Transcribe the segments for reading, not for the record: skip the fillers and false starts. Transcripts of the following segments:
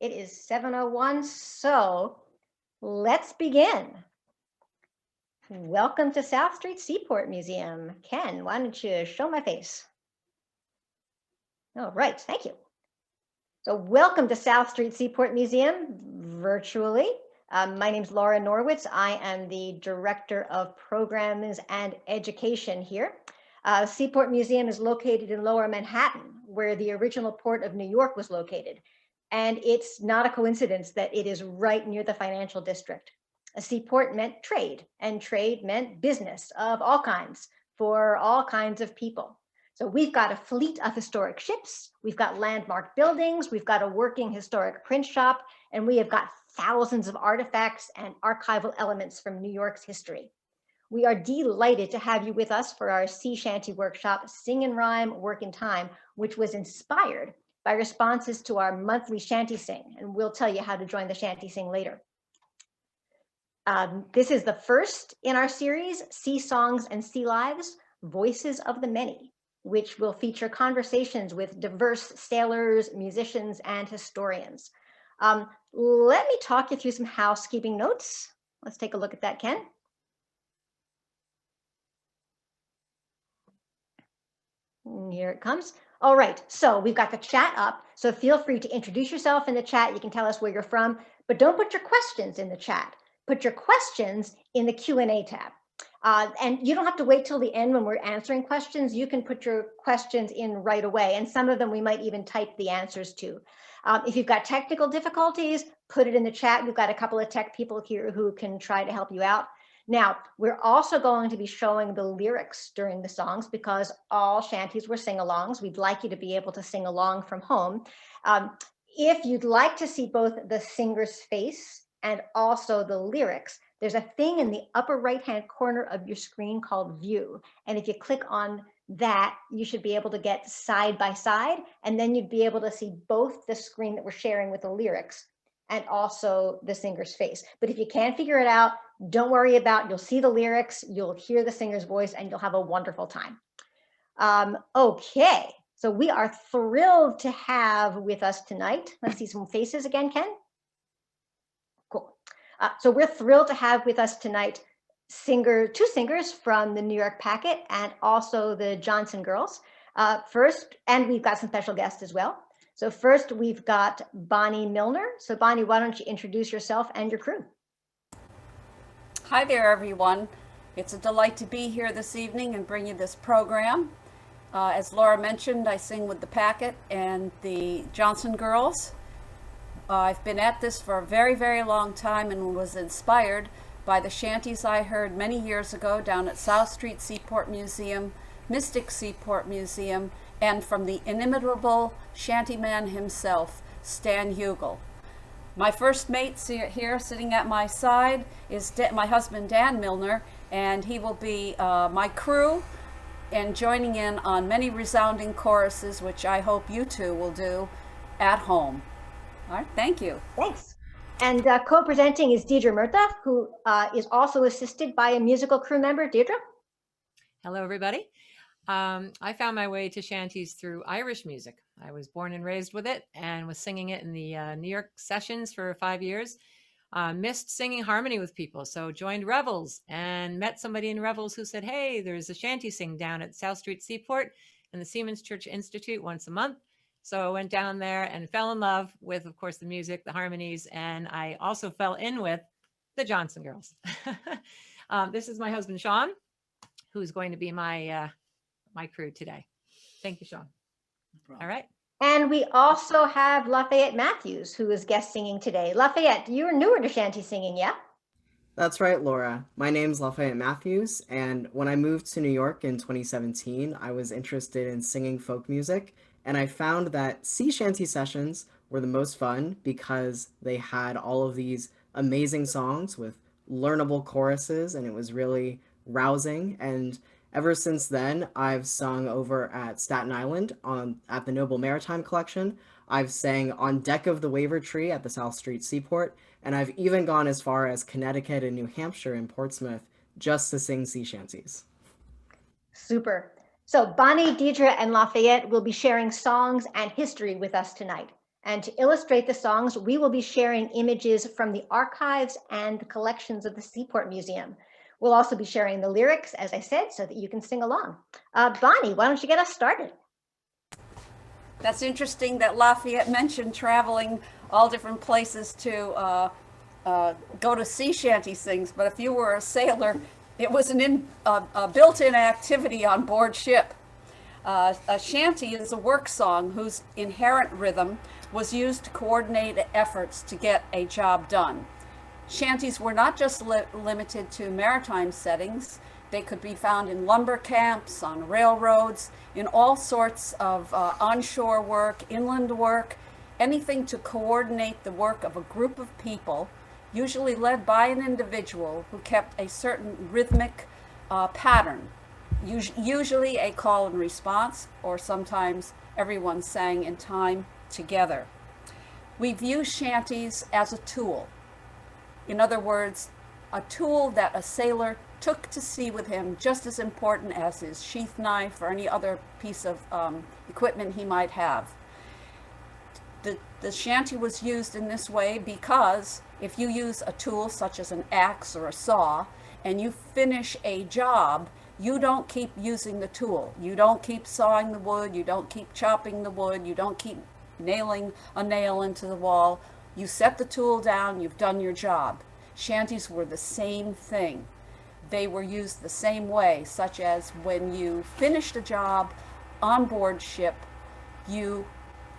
It is 7:01, so let's begin. Welcome to South Street Seaport Museum. Ken, why don't you show my face? All right, thank you. So welcome to South Street Seaport Museum virtually. My name is Laura Norwitz. I am the Director of Programs and Education here. Seaport Museum is located in Lower Manhattan, where the original port of New York was located. And it's not a coincidence that it is right near the financial district. A seaport meant trade, and trade meant business of all kinds for all kinds of people. So we've got a fleet of historic ships, we've got landmark buildings, we've got a working historic print shop, and we have got thousands of artifacts and archival elements from New York's history. We are delighted to have you with us for our sea shanty workshop, Sing and Rhyme, Work in Time, which was inspired by responses to our monthly shanty sing, and we'll tell you how to join the shanty sing later. This is the first in our series, Sea Songs and Sea Lives, Voices of the Many, which will feature conversations with diverse sailors, musicians, and historians. Let me talk you through some housekeeping notes. Let's take a look at that, Ken. And here it comes. All right, so we've got the chat up, so feel free to introduce yourself in the chat. You can tell us where you're from, but don't put your questions in the chat. Put your questions in the Q&A tab. And you don't have to wait till the end when we're answering questions. You can put your questions in right away, and some of them we might even type the answers to. If you've got technical difficulties, put it in the chat. We've got a couple of tech people here who can try to help you out. Now, we're also going to be showing the lyrics during the songs because all shanties were sing-alongs. We'd like you to be able to sing along from home. If you'd like to see both the singer's face and also the lyrics, there's a thing in the upper right-hand corner of your screen called View. And if you click on that, you should be able to get side by side, and then you'd be able to see both the screen that we're sharing with the lyrics and also the singer's face. But if you can't figure it out, don't worry about, you'll see the lyrics, you'll hear the singer's voice, and you'll have a wonderful time. Okay, so we are thrilled to have with us tonight. Let's see some faces again, Ken. Cool. So we're thrilled to have with us tonight two singers from the New York Packet and also the Johnson Girls. First, and we've got some special guests as well. So first we've got Bonnie Milner. So Bonnie, why don't you introduce yourself and your crew? Hi there, everyone. It's a delight to be here this evening and bring you this program. As Laura mentioned, I sing with the Packet and the Johnson Girls. I've been at this for a very, very long time and was inspired by the shanties I heard many years ago down at South Street Seaport Museum, Mystic Seaport Museum, and from the inimitable shantyman himself, Stan Hugel. My first mate here sitting at my side is my husband, Dan Milner, and he will be my crew and joining in on many resounding choruses, which I hope you two will do at home. All right, thank you. Thanks. And co-presenting is Deirdre Murtha, who is also assisted by a musical crew member. Deirdre? Hello, everybody. I found my way to shanties through Irish music. I was born and raised with it and was singing it in the New York sessions for 5 years. Missed singing harmony with people, so joined Revels and met somebody in Revels who said, hey, there's a shanty sing down at South Street Seaport and the Seamen's Church Institute once a month. So I went down there and fell in love with, of course, the music, the harmonies, and I also fell in with the Johnson Girls. This is my husband, Sean, who's going to be my crew today. Thank you, Sean. No All right. And we also have Lafayette Matthews, who is guest singing today. Lafayette, you're newer to shanty singing, yeah? That's right, Laura. My name's Lafayette Matthews, and when I moved to New York in 2017, I was interested in singing folk music, and I found that sea shanty sessions were the most fun because they had all of these amazing songs with learnable choruses, and it was really rousing. And ever since then, I've sung over at Staten Island at the Noble Maritime Collection. I've sang on deck of the Waver Tree at the South Street Seaport, and I've even gone as far as Connecticut and New Hampshire and Portsmouth just to sing sea shanties. Super. So Bonnie, Deirdre, and Lafayette will be sharing songs and history with us tonight. And to illustrate the songs, we will be sharing images from the archives and the collections of the Seaport Museum. We'll also be sharing the lyrics, as I said, so that you can sing along. Bonnie, why don't you get us started? That's interesting that Lafayette mentioned traveling all different places to go to sea shanty things, but if you were a sailor, it was a built-in activity on board ship. A shanty is a work song whose inherent rhythm was used to coordinate efforts to get a job done. Shanties were not just limited to maritime settings. They could be found in lumber camps, on railroads, in all sorts of onshore work, inland work, anything to coordinate the work of a group of people, usually led by an individual who kept a certain rhythmic pattern, usually a call and response, or sometimes everyone sang in time together. We view shanties as a tool. In other words, a tool that a sailor took to sea with him, just as important as his sheath knife or any other piece of equipment he might have. The shanty was used in this way because if you use a tool such as an axe or a saw and you finish a job, you don't keep using the tool. You don't keep sawing the wood, you don't keep chopping the wood, you don't keep nailing a nail into the wall. You set the tool down, you've done your job. Shanties were the same thing. They were used the same way, such as when you finished a job on board ship, you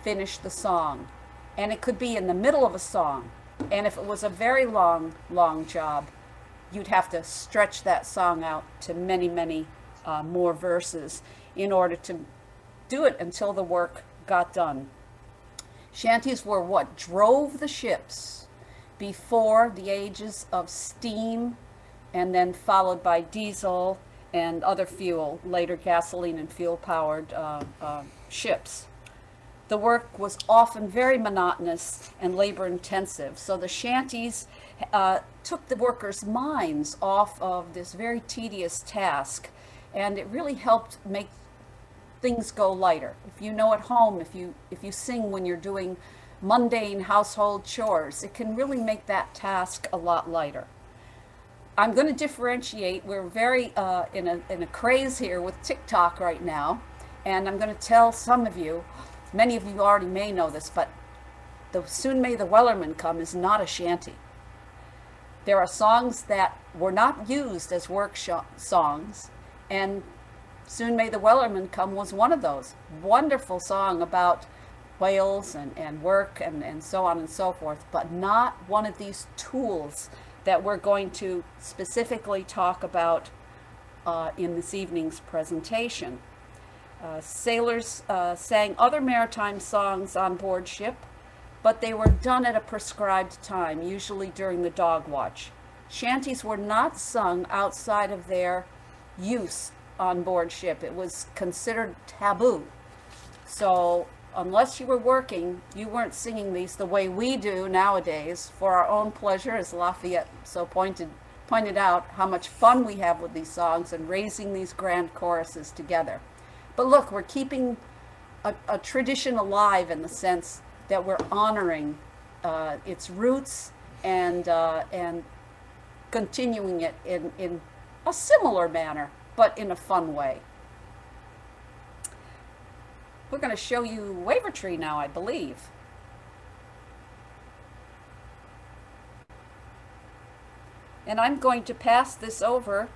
finished the song. And it could be in the middle of a song. And if it was a very long, long job, you'd have to stretch that song out to many, many more verses in order to do it until the work got done. Shanties were what drove the ships before the ages of steam, and then followed by diesel and other fuel, later gasoline and fuel-powered ships. The work was often very monotonous and labor-intensive, so the shanties took the workers' minds off of this very tedious task, and it really helped make things go lighter. If you know at home, if you sing when you're doing mundane household chores, it can really make that task a lot lighter. I'm going to differentiate. We're very in a craze here with TikTok right now, and I'm going to tell some of you, many of you already may know this, but the Soon May the Wellerman Come is not a shanty. There are songs that were not used as work songs, and Soon May the Wellerman Come was one of those. Wonderful song about whales and work and so on and so forth, but not one of these tools that we're going to specifically talk about in this evening's presentation. Sailors sang other maritime songs on board ship, but they were done at a prescribed time, usually during the dog watch. Shanties were not sung outside of their use on board ship. It was considered taboo. So unless you were working, you weren't singing these the way we do nowadays for our own pleasure, as Lafayette so pointed out how much fun we have with these songs and raising these grand choruses together. But look, we're keeping a tradition alive in the sense that we're honoring its roots and continuing it in a similar manner, but in a fun way. We're going to show you Wavertree now, I believe. And I'm going to pass this over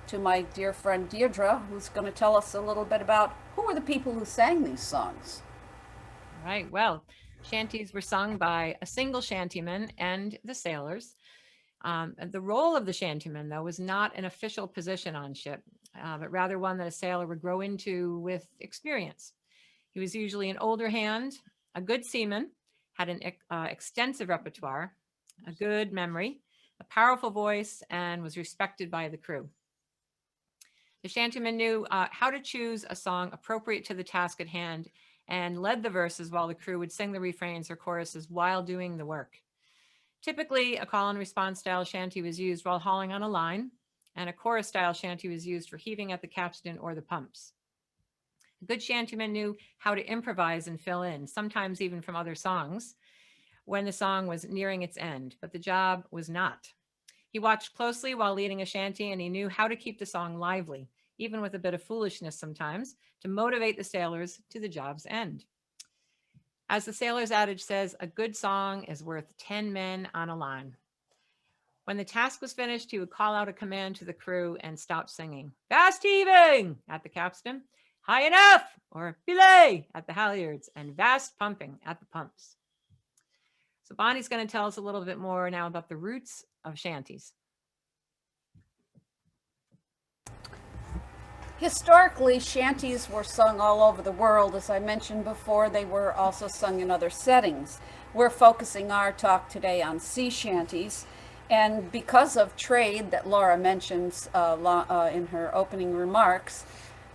to my dear friend Deirdre, who's going to tell us a little bit about who were the people who sang these songs. Right. Well, shanties were sung by a single shantyman and the sailors. The role of the shantyman, though, was not an official position on ship, but rather one that a sailor would grow into with experience. He was usually an older hand, a good seaman, had an extensive repertoire, a good memory, a powerful voice, and was respected by the crew. The shantyman knew how to choose a song appropriate to the task at hand and led the verses while the crew would sing the refrains or choruses while doing the work. Typically, a call and response style shanty was used while hauling on a line, and a chorus style shanty was used for heaving at the capstan or the pumps. A good shantyman knew how to improvise and fill in, sometimes even from other songs, when the song was nearing its end, but the job was not. He watched closely while leading a shanty, and he knew how to keep the song lively, even with a bit of foolishness sometimes, to motivate the sailors to the job's end. As the sailor's adage says, a good song is worth 10 men on a line. When the task was finished, he would call out a command to the crew and stop singing. Fast heaving at the capstan, high enough, or belay at the halyards, and vast pumping at the pumps. So Bonnie's going to tell us a little bit more now about the roots of shanties. Historically, shanties were sung all over the world. As I mentioned before, they were also sung in other settings. We're focusing our talk today on sea shanties. And because of trade that Laura mentions in her opening remarks,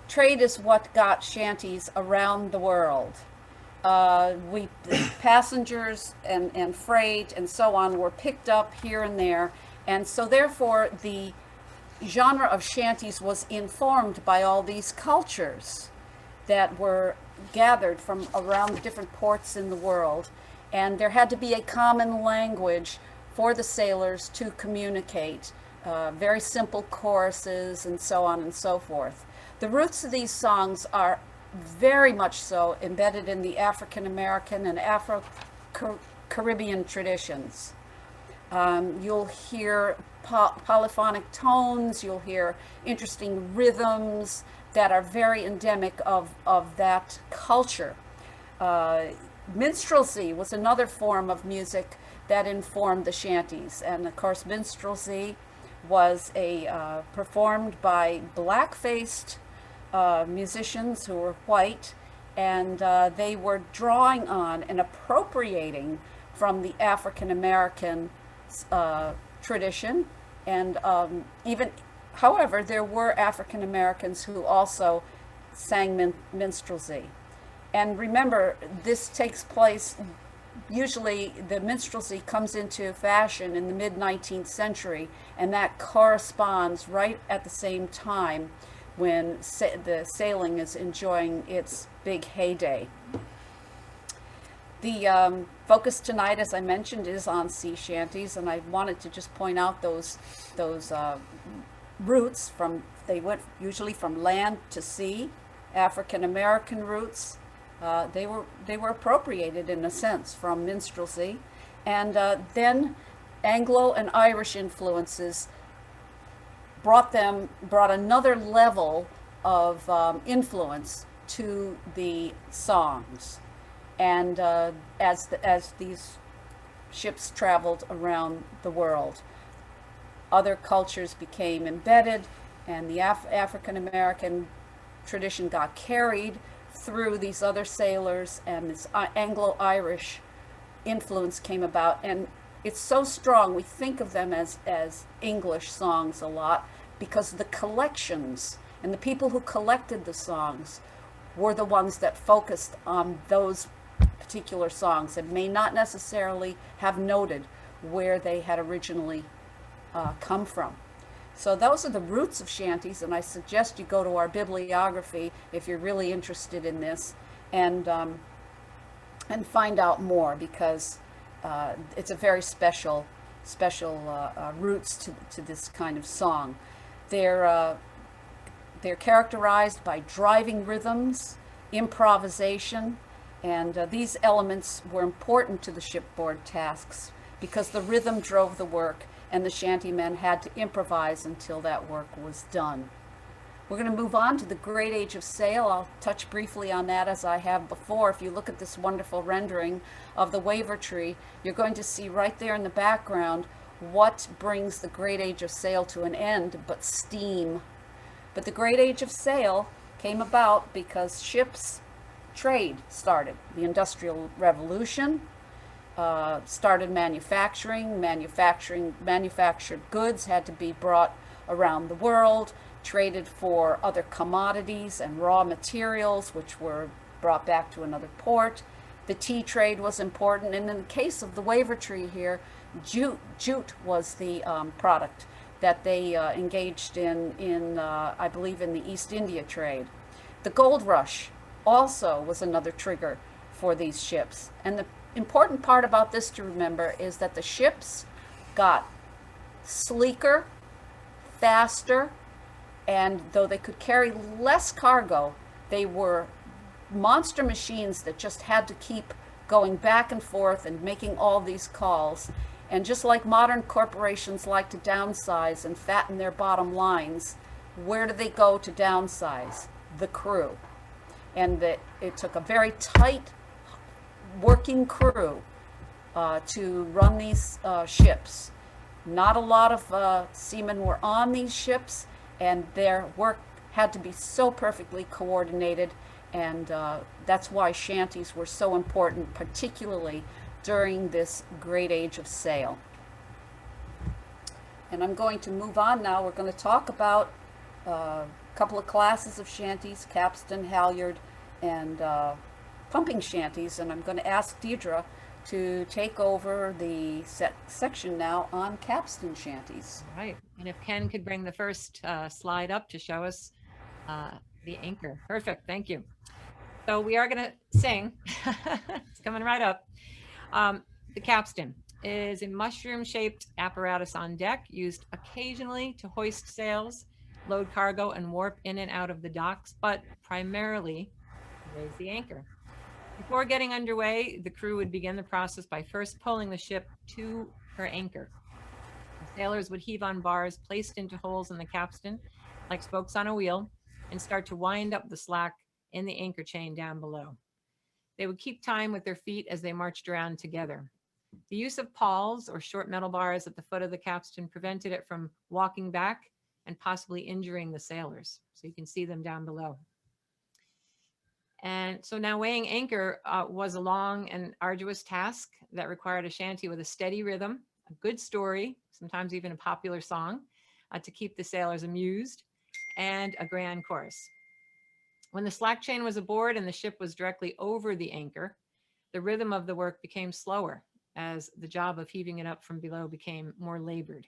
trade is what got shanties around the world. Passengers and freight and so on were picked up here and there. And so therefore, the genre of shanties was informed by all these cultures that were gathered from around the different ports in the world. And there had to be a common language for the sailors to communicate, very simple choruses and so on and so forth. The roots of these songs are very much so embedded in the African American and Afro-Caribbean traditions. You'll hear polyphonic tones, you'll hear interesting rhythms that are very endemic of that culture. Minstrelsy was another form of music that informed the shanties, and of course minstrelsy was performed by black-faced musicians who were white, and they were drawing on and appropriating from the African American tradition, and however, there were African Americans who also sang minstrelsy. And remember, this takes place, usually the minstrelsy comes into fashion in the mid-19th century, and that corresponds right at the same time when the sailing is enjoying its big heyday. The focus tonight, as I mentioned, is on sea shanties, and I wanted to just point out those roots they went usually from land to sea. African American roots, they were appropriated in a sense from minstrelsy, and then Anglo and Irish influences brought another level of influence to the songs. And as these ships traveled around the world, other cultures became embedded, and the African American tradition got carried through these other sailors, and this Anglo-Irish influence came about. And it's so strong, we think of them as English songs a lot, because the collections and the people who collected the songs were the ones that focused on those particular songs and may not necessarily have noted where they had originally come from. So those are the roots of shanties, and I suggest you go to our bibliography if you're really interested in this, and find out more, because it's a very special roots to this kind of song. They're characterized by driving rhythms, improvisation, and these elements were important to the shipboard tasks because the rhythm drove the work, and the shantymen had to improvise until that work was done. We're going to move on to the Great Age of Sail. I'll touch briefly on that as I have before. If you look at this wonderful rendering of the Wavertree, you're going to see right there in the background what brings the Great Age of Sail to an end but steam. But the Great Age of Sail came about because ships trade started. The Industrial Revolution started manufacturing. Manufactured goods had to be brought around the world, traded for other commodities and raw materials, which were brought back to another port. The tea trade was important, and in the case of the Wavertree here, jute was the product that they engaged in I believe in the East India trade. The gold rush also was another trigger for these ships. And the important part about this to remember is that the ships got sleeker, faster, and though they could carry less cargo, they were monster machines that just had to keep going back and forth and making all these calls. And just like modern corporations like to downsize and fatten their bottom lines, where do they go to downsize? The crew. And it took a very tight working crew to run these ships. Not a lot of seamen were on these ships, and their work had to be so perfectly coordinated, and that's why shanties were so important, particularly during this great age of sail. And I'm going to move on now. We're going to talk about a couple of classes of shanties, capstan, halyard, and pumping shanties, and I'm going to ask Deirdre to take over the section now on capstan shanties. All right, and if Ken could bring the first slide up to show us the anchor. Perfect, thank you. So we are going to sing. It's coming right up. The capstan is a mushroom-shaped apparatus on deck used occasionally to hoist sails, load cargo, and warp in and out of the docks, but primarily to raise the anchor. Before getting underway, the crew would begin the process by first pulling the ship to her anchor. The sailors would heave on bars placed into holes in the capstan, like spokes on a wheel, and start to wind up the slack in the anchor chain down below. They would keep time with their feet as they marched around together. The use of pawls, or short metal bars at the foot of the capstan, prevented it from walking back and possibly injuring the sailors. So you can see them down below. And so now weighing anchor was a long and arduous task that required a shanty with a steady rhythm, a good story, sometimes even a popular song, to keep the sailors amused, and a grand chorus. When the slack chain was aboard and the ship was directly over the anchor, the rhythm of the work became slower as the job of heaving it up from below became more labored.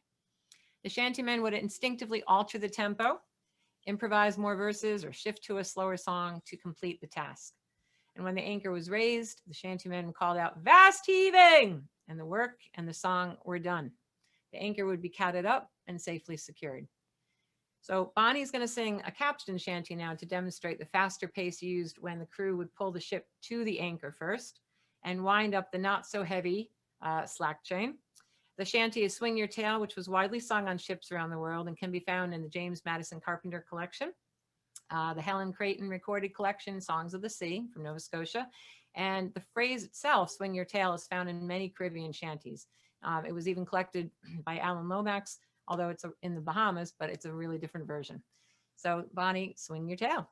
The shantymen would instinctively alter the tempo, improvise more verses, or shift to a slower song to complete the task. And when the anchor was raised, the shantymen called out, "Vast heaving!" and the work and the song were done. The anchor would be catted up and safely secured. So Bonnie's going to sing a capstan shanty now to demonstrate the faster pace used when the crew would pull the ship to the anchor first and wind up the not so heavy slack chain. The shanty is Swing Your Tail, which was widely sung on ships around the world and can be found in the James Madison Carpenter collection, the Helen Creighton recorded collection, Songs of the Sea from Nova Scotia. And the phrase itself, Swing Your Tail, is found in many Caribbean shanties. It was even collected by Alan Lomax, although it's in the Bahamas, but it's a really different version. So Bonnie, swing your tail.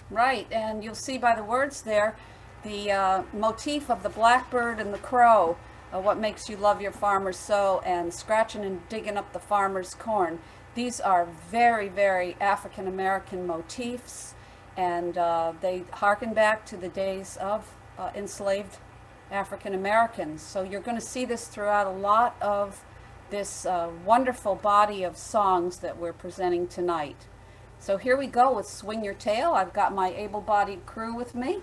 Right, and you'll see by the words there, the motif of the blackbird and the crow, what makes you love your farmer so, and scratching and digging up the farmer's corn. These are very, very African-American motifs, and they harken back to the days of enslaved African-Americans. So you're going to see this throughout a lot of this wonderful body of songs that we're presenting tonight. So here we go with Swing Your Tail. I've got my able-bodied crew with me.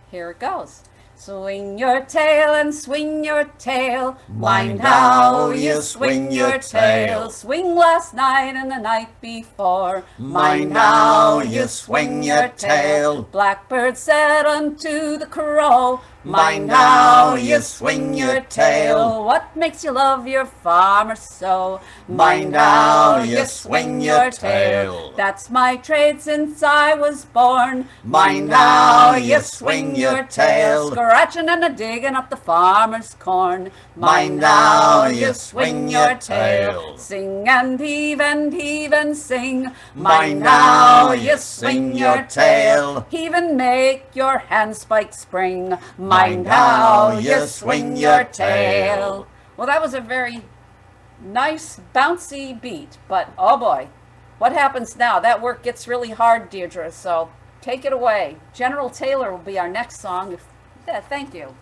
Here it goes. Swing your tail and swing your tail. Mind how you swing your tail. Swing last night and the night before. Mind how you swing your tail. Blackbird said unto the crow, mind how you swing your tail. What makes you love your farmer so? Mind how you swing your tail. That's my trade since I was born. Mind how you swing your tail. Scratching and a digging up the farmer's corn. Mind how you swing your tail. Sing and heave and sing. Mind how you swing your tail. Heave and make your handspike spring. Mind how you swing your tail. Well, that was a very nice bouncy beat, but oh boy, what happens now? That work gets really hard, Deirdre, so take it away. General Taylor will be our next song. Yeah, thank you.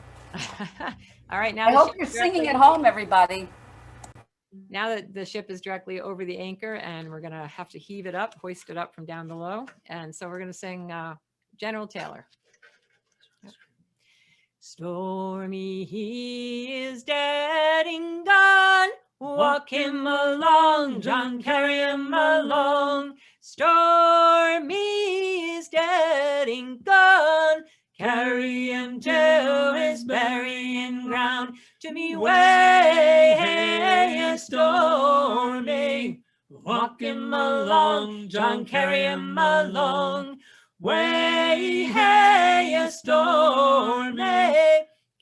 All right, now I hope you're singing at home, everybody. Now that the ship is directly over the anchor, and we're going to have to heave it up, hoist it up from down below. And so we're going to sing General Taylor. Stormy, he is dead and gone. Walk him along, John, carry him along. Stormy is dead and gone. Carry him to his burying ground. To me way, hey, Stormy. Walk him along, John, carry him along. Way, hey, Stormy.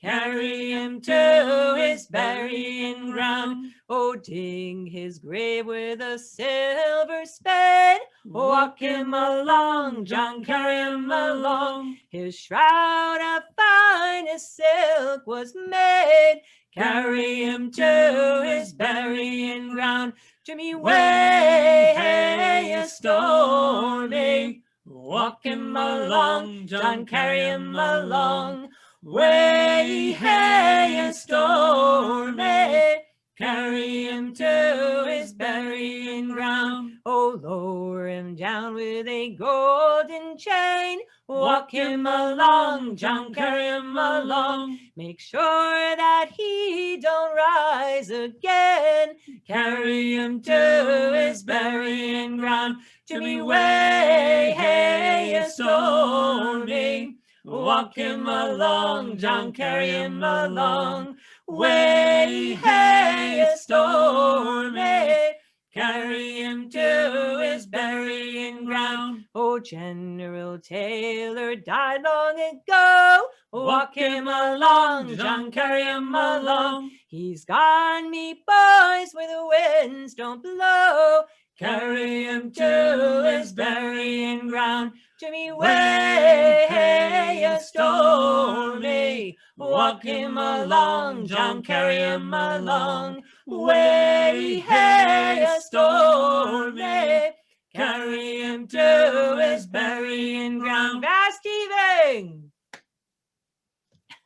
Carry him to his burying ground. Oh, dig his grave with a silver spade. Walk him along, John, carry him along. His shroud of finest silk was made. Carry him to his burying ground. To me way, hey, Stormy. Walk him along, John, carry him along. Way, hey, Stormy. Carry him to his burying ground. Oh, lower him down with a golden chain. Walk him along, John, carry him along. Make sure that he don't rise again. Carry him to his burying ground. To me way, hey, Stormy. Walk him along, John, carry him along. Way, hey, Stormy. Carry him to his burying ground. Oh, General Taylor died long ago. Walk him along, John, carry him along. He's gone, me boys, where the winds don't blow. Carry him to his burying ground. To me way, hey, Stormy. Walk him along, John, carry him along. Way, hey, Stormy. Carry him to his burying ground. Fast heaving.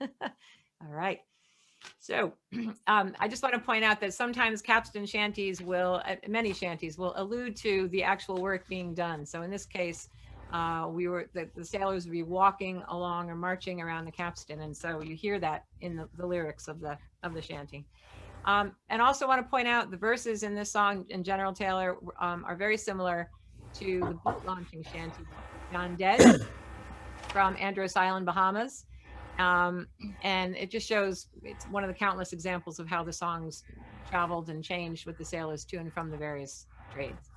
All right. So I just want to point out that sometimes capstan shanties will, many shanties will allude to the actual work being done. So in this case, the sailors would be walking along or marching around the capstan, and so you hear that in the lyrics of the shanty. And also want to point out the verses in this song in General Taylor are very similar to the boat launching shanty John Dead from Andros Island, Bahamas. And it just shows, it's one of the countless examples of how the songs traveled and changed with the sailors to and from the various trades.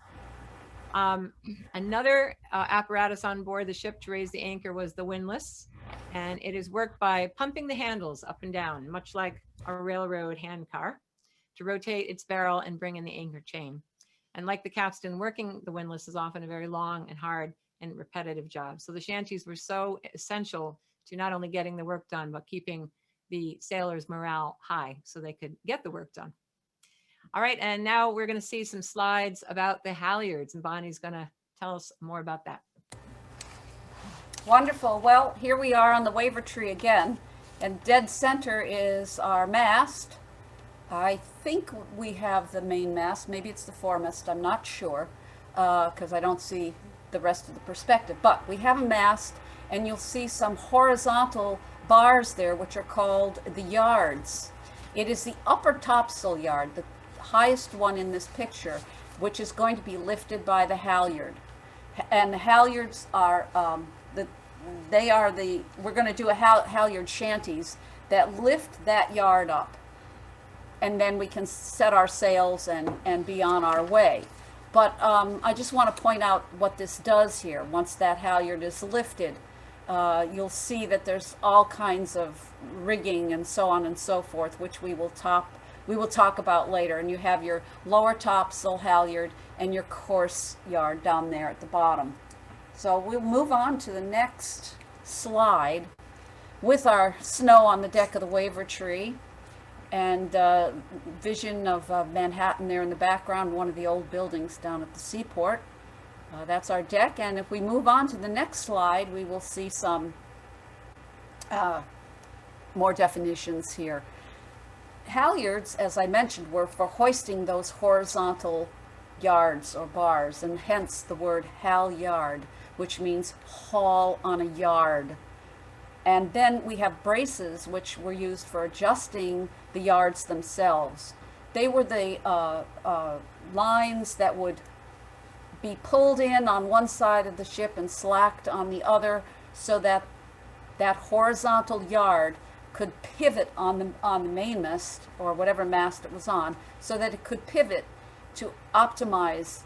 Another apparatus on board the ship to raise the anchor was the windlass, and it is worked by pumping the handles up and down, much like a railroad hand car, to rotate its barrel and bring in the anchor chain. And like the capstan, working the windlass is often a very long and hard and repetitive job. So the shanties were so essential to not only getting the work done, but keeping the sailors' morale high so they could get the work done. All right, and now we're going to see some slides about the halyards, and Bonnie's going to tell us more about that. Wonderful. Well, here we are on the waiver tree again, and dead center is our mast. I think we have the main mast. Maybe it's the foremast. I'm not sure because I don't see the rest of the perspective. But we have a mast, and you'll see some horizontal bars there, which are called the yards. It is the upper topsail yard, the highest one in this picture, which is going to be lifted by the halyard. And the halyards are, we're going to do a halyard shanties that lift that yard up. And then we can set our sails and be on our way. But I just want to point out what this does here. Once that halyard is lifted, you'll see that there's all kinds of rigging and so on and so forth, which we will talk about later. And you have your lower topsail halyard and your course yard down there at the bottom. So we'll move on to the next slide with our snow on the deck of the waiver tree, and vision of Manhattan there in the background, one of the old buildings down at the seaport. That's our deck, and if we move on to the next slide, we will see some more definitions here. Halyards, as I mentioned, were for hoisting those horizontal yards or bars, and hence the word halyard, which means haul on a yard. And then we have braces, which were used for adjusting the yards themselves. They were the lines that would be pulled in on one side of the ship and slacked on the other, so that that horizontal yard could pivot on the mainmast, or whatever mast it was on, so that it could pivot to optimize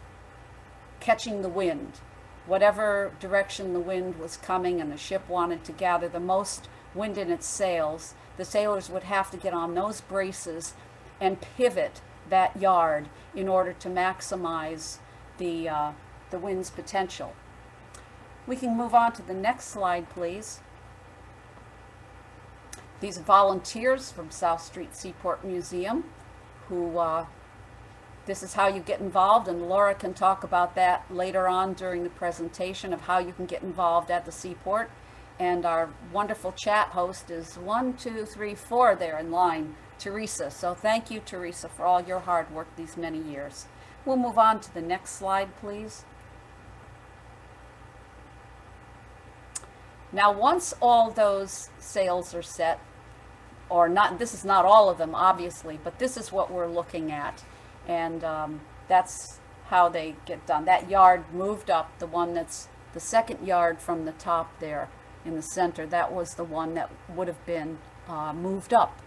catching the wind. Whatever direction the wind was coming and the ship wanted to gather the most wind in its sails, the sailors would have to get on those braces and pivot that yard in order to maximize the wind's potential. We can move on to the next slide, please. These are volunteers from South Street Seaport Museum who this is how you get involved, and Laura can talk about that later on during the presentation of how you can get involved at the Seaport. And our wonderful chat host is 1, 2, 3, 4 there in line, Teresa. So thank you, Teresa, for all your hard work these many years. We'll move on to the next slide, please. Now, once all those sails are set, or not, this is not all of them, obviously, but this is what we're looking at. And that's how they get done. That yard moved up, the one that's the second yard from the top there in the center, that was the one that would have been moved up.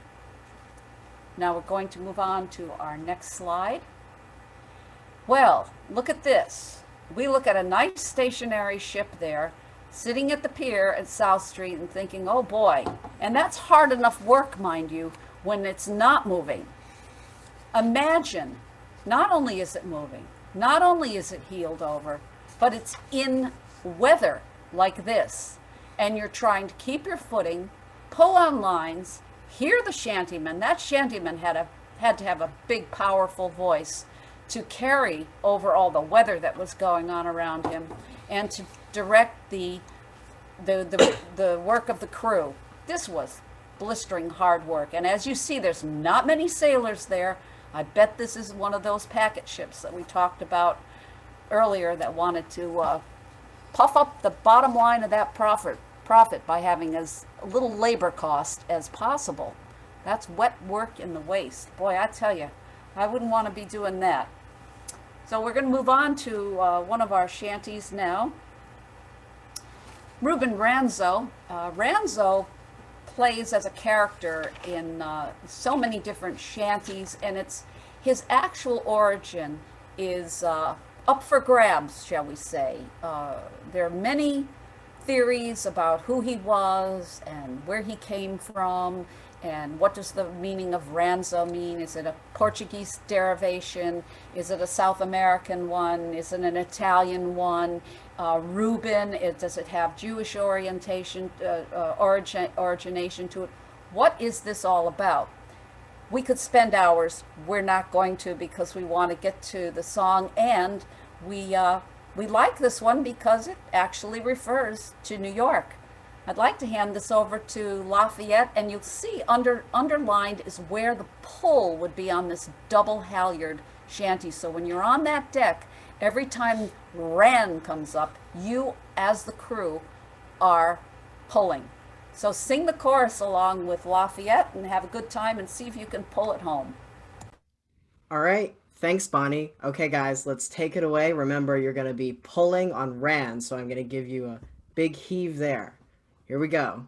Now we're going to move on to our next slide. Well, look at this. We look at a nice stationary ship there, sitting at the pier at South Street and thinking, oh boy, and that's hard enough work, mind you, when it's not moving. Imagine, not only is it moving, not only is it heeled over, but it's in weather like this, and you're trying to keep your footing, pull on lines, hear the shantyman. That shantyman had to have a big, powerful voice to carry over all the weather that was going on around him, and to direct the work of the crew. This was blistering hard work, and as you see, there's not many sailors there. I bet this is one of those packet ships that we talked about earlier that wanted to puff up the bottom line of that profit by having as little labor cost as possible. That's wet work in the waste. Boy, I tell you, I wouldn't want to be doing that. So we're going to move on to one of our shanties now. Ruben Ranzo. Ranzo plays as a character in so many different shanties, and his actual origin is up for grabs, shall we say. There are many theories about who he was and where he came from, and what does the meaning of Ranzo mean? Is it a Portuguese derivation? Is it a South American one? Is it an Italian one? Reuben, does it have Jewish orientation, origination to it? What is this all about? We could spend hours. We're not going to, because we want to get to the song, and we like this one because it actually refers to New York. I'd like to hand this over to Lafayette, and you'll see underlined is where the pull would be on this double halyard shanty. So when you're on that deck, every time Ran comes up, you as the crew are pulling. So sing the chorus along with Lafayette and have a good time and see if you can pull it home. All right. Thanks, Bonnie. Okay, guys, let's take it away. Remember, you're going to be pulling on Ran, so I'm going to give you a big heave there. Here we go.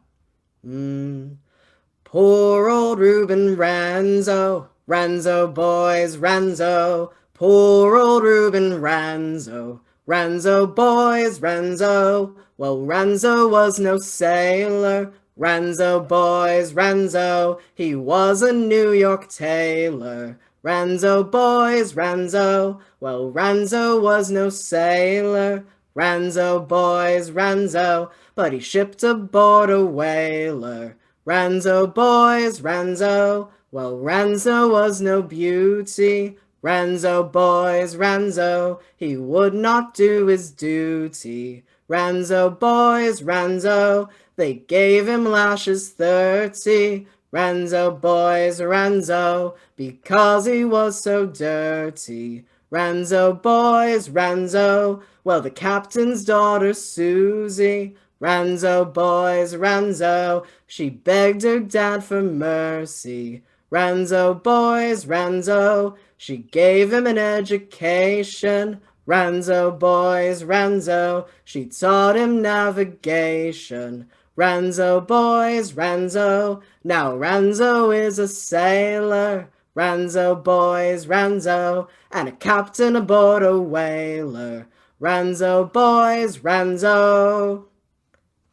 Poor old Ruben Ranzo, Ranzo boys, Ranzo. Poor old Ruben Ranzo, Ranzo boys, Ranzo. Well, Ranzo was no sailor, Ranzo boys, Ranzo. He was a New York tailor. Ranzo boys, Ranzo. Well, Ranzo was no sailor, Ranzo boys, Ranzo. But he shipped aboard a whaler. Ranzo boys, Ranzo. Well, Ranzo was no beauty, Ranzo boys, Ranzo. He would not do his duty. Ranzo boys, Ranzo. They gave him lashes 30. Ranzo boys, Ranzo. Because he was so dirty. Ranzo boys, Ranzo, well, the captain's daughter Susie. Ranzo boys, Ranzo, she begged her dad for mercy. Ranzo boys, Ranzo, she gave him an education. Ranzo boys, Ranzo, she taught him navigation. Ranzo boys, Ranzo, now Ranzo is a sailor. Ranzo boys, Ranzo, and a captain aboard a whaler. Ranzo boys, Ranzo.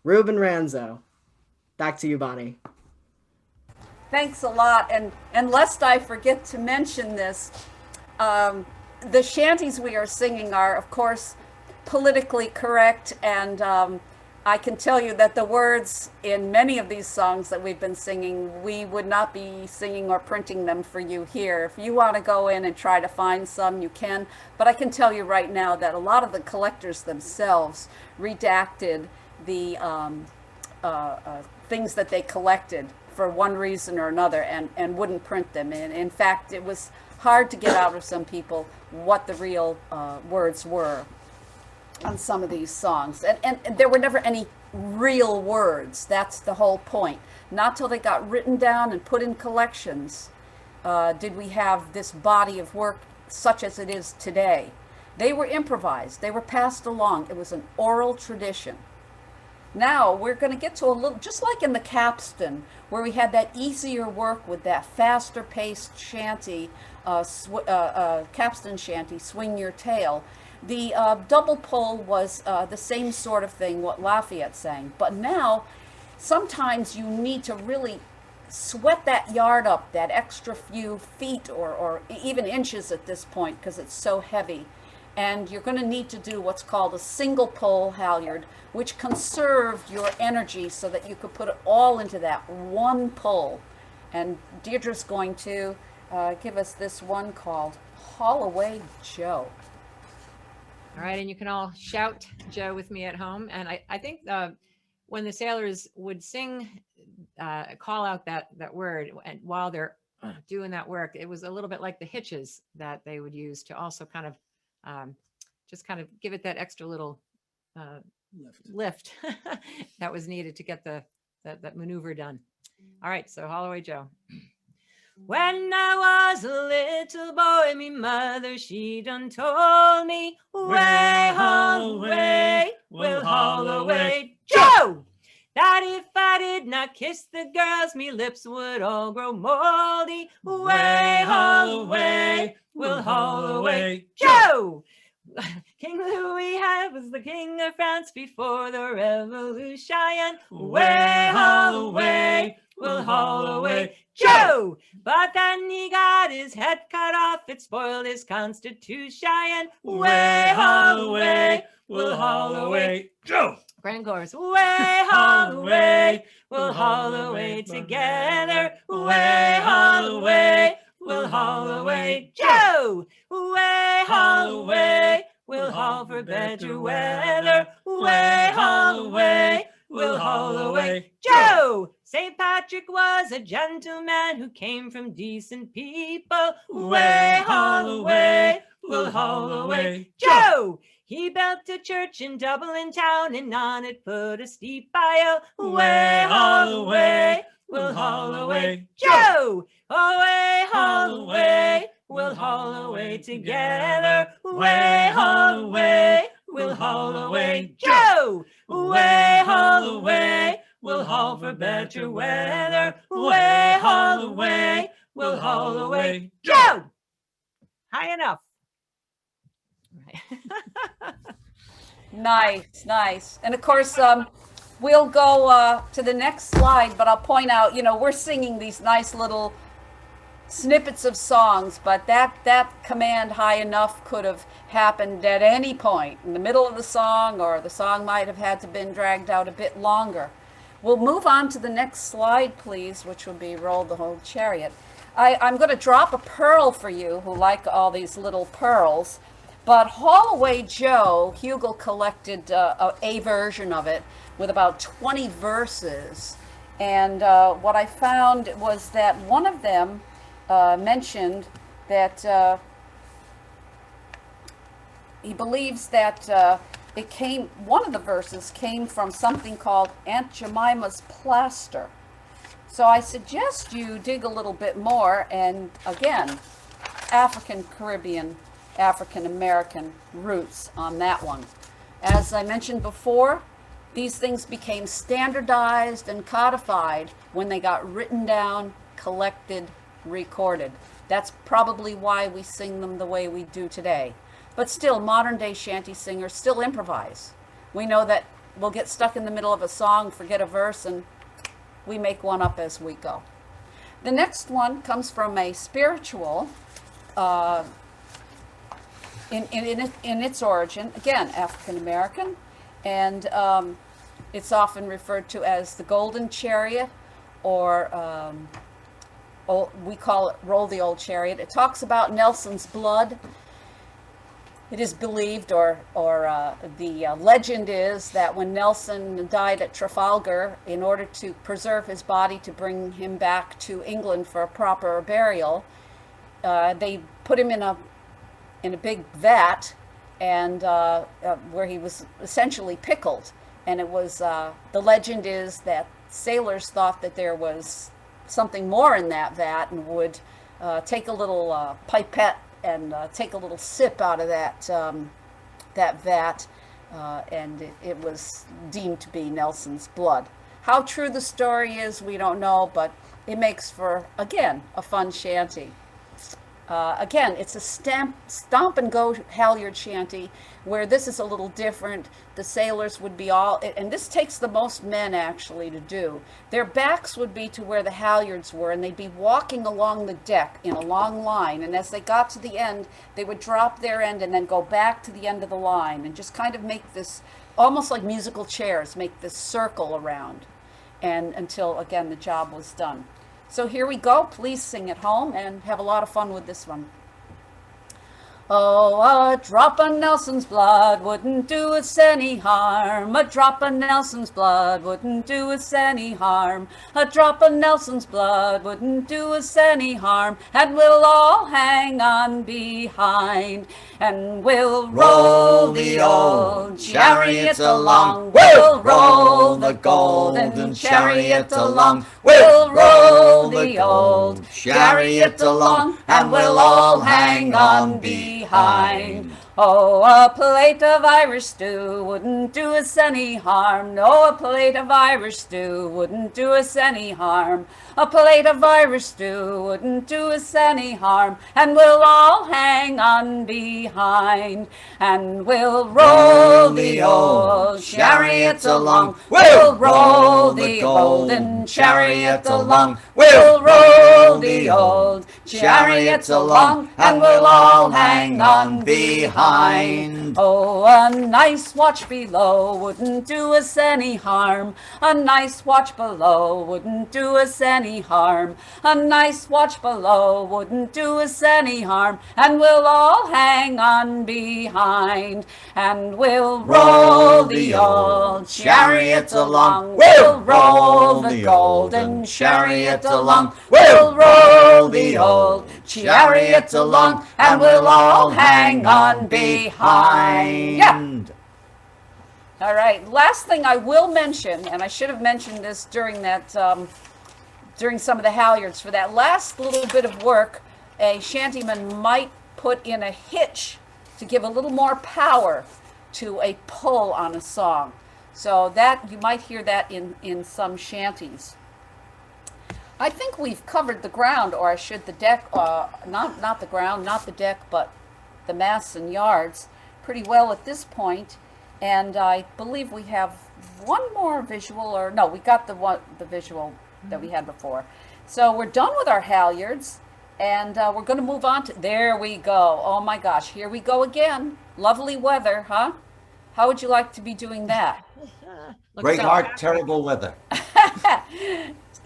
Ruben Ranzo. Back to you, Bonnie. Thanks a lot. And lest I forget to mention this, the shanties we are singing are, of course, politically correct. And I can tell you that the words in many of these songs that we've been singing, we would not be singing or printing them for you here. If you want to go in and try to find some, you can. But I can tell you right now that a lot of the collectors themselves redacted the things that they collected for one reason or another and wouldn't print them. And in fact, it was hard to get out of some people what the real words were on some of these songs. And there were never any real words. That's the whole point. Not till they got written down and put in collections did we have this body of work such as it is today. They were improvised. They were passed along. It was an oral tradition. Now we're going to get to a little, just like in the capstan, where we had that easier work with that faster paced shanty, capstan shanty, Swing Your Tail. The double pull was the same sort of thing, what Lafayette sang. But now, sometimes you need to really sweat that yard up, that extra few feet or even inches at this point, because it's so heavy. And you're going to need to do what's called a single pull halyard, which conserved your energy so that you could put it all into that one pull. And Deirdre's going to give us this one called Haul Away Joe. All right, and you can all shout Joe with me at home. And I think when the sailors would sing, call out that word, and while they're doing that work, it was a little bit like the hitches that they would use to also kind of just kind of give it that extra little lift that was needed to get that maneuver done. All right, so Holloway Joe. When I was a little boy, me mother, she done told me, way, Holloway, we'll Holloway Joe, that if I did not kiss the girls, me lips would all grow moldy. Way, Holloway, we'll Holloway Joe. King Louis was the king of France before the revolution. Way, Holloway, we'll Holloway Joe. But then he got his head cut off, it spoiled his constitution. Way, Holloway, we'll Holloway Joe. Grand chorus. Way, Holloway, we'll Holloway together. Way, Holloway, we'll Holloway Joe. Way, Holloway, we'll haul for better weather. Way, Holloway, we'll Holloway Joe. St. Patrick was a gentleman who came from decent people. Way, Holloway, we'll Holloway Joe. He built a church in Dublin town and on it put a steep aisle. Way, Holloway, we'll Holloway Joe. Away, Holloway, we'll Holloway together. Way, Holloway, we'll Holloway Joe. Way, Holloway, we'll haul for better weather. Way, Holloway, we'll Holloway Joe. High enough. Right. Nice, nice. And of course, we'll go to the next slide, but I'll point out, we're singing these nice little snippets of songs, but that command high enough could have happened at any point in the middle of the song, or the song might have had to been dragged out a bit longer. We'll move on to the next slide, please, which will be Roll the Whole Chariot. I'm going to drop a pearl for you who like all these little pearls. But Holloway Joe, Hugel collected a version of it with about 20 verses. And what I found was that one of them mentioned that he believes that one of the verses came from something called Aunt Jemima's plaster. So I suggest you dig a little bit more, and again, African Caribbean, African American roots on that one. As I mentioned before, these things became standardized and codified when they got written down, collected, recorded. That's probably why we sing them the way we do today. But still, modern day shanty singers still improvise. We know that we'll get stuck in the middle of a song, forget a verse, and we make one up as we go. The next one comes from a spiritual, in its origin, again, African American, and it's often referred to as the Golden Chariot, or we call it Roll the Old Chariot. It talks about Nelson's blood. It is believed, or the legend is, that when Nelson died at Trafalgar, in order to preserve his body to bring him back to England for a proper burial, they put him in a big vat, and where he was essentially pickled. And it was, the legend is that sailors thought that there was something more in that vat, and would take a little pipette and take a little sip out of that vat, and it was deemed to be Nelson's blood. How true the story is, we don't know, but it makes for, again, a fun shanty. Again, it's a stomp and go halyard shanty, where this is a little different. The sailors would be all, and this takes the most men actually to do. Their backs would be to where the halyards were, and they'd be walking along the deck in a long line. And as they got to the end, they would drop their end and then go back to the end of the line, and just kind of make this, almost like musical chairs, make this circle around, and until, again, the job was done. So here we go. Please sing at home and have a lot of fun with this one. Oh, a drop of Nelson's blood wouldn't do us any harm. A drop of Nelson's blood wouldn't do us any harm. A drop of Nelson's blood wouldn't do us any harm. And we'll all hang on behind. And we'll roll the old chariot along. We'll roll the golden chariot along. We'll roll the old chariot along. And we'll all hang on behind. Oh, a plate of Irish stew wouldn't do us any harm. No, a plate of Irish stew wouldn't do us any harm. A plate of Irish stew wouldn't do us any harm. And we'll all hang on behind. And we'll roll the old chariot along. We'll roll the golden chariot along. We'll roll the old chariot along. And we'll all hang on behind. Oh, a nice watch below wouldn't do us any harm. A nice watch below wouldn't do us any harm. A nice watch below wouldn't do us any harm. And we'll all hang on behind. And we'll roll the old chariot along. We'll roll the golden chariot along. We'll roll the old chariot along. And we'll all hang on behind. Yeah. All right. Last thing I will mention, and I should have mentioned this during that, during some of the halyards, for that last little bit of work, a shantyman might put in a hitch to give a little more power to a pull on a song. So that, you might hear that in some shanties. I think we've covered the ground, or I should, the deck, not the ground, not the deck, but the masts and yards pretty well at this point. And I believe we have one more visual, or no, we got the visual that we had before. So we're done with our halyards, and we're going to move on to, there we go. Oh my gosh, here we go again. Lovely weather, huh? How would you like to be doing that? Great heart, terrible weather.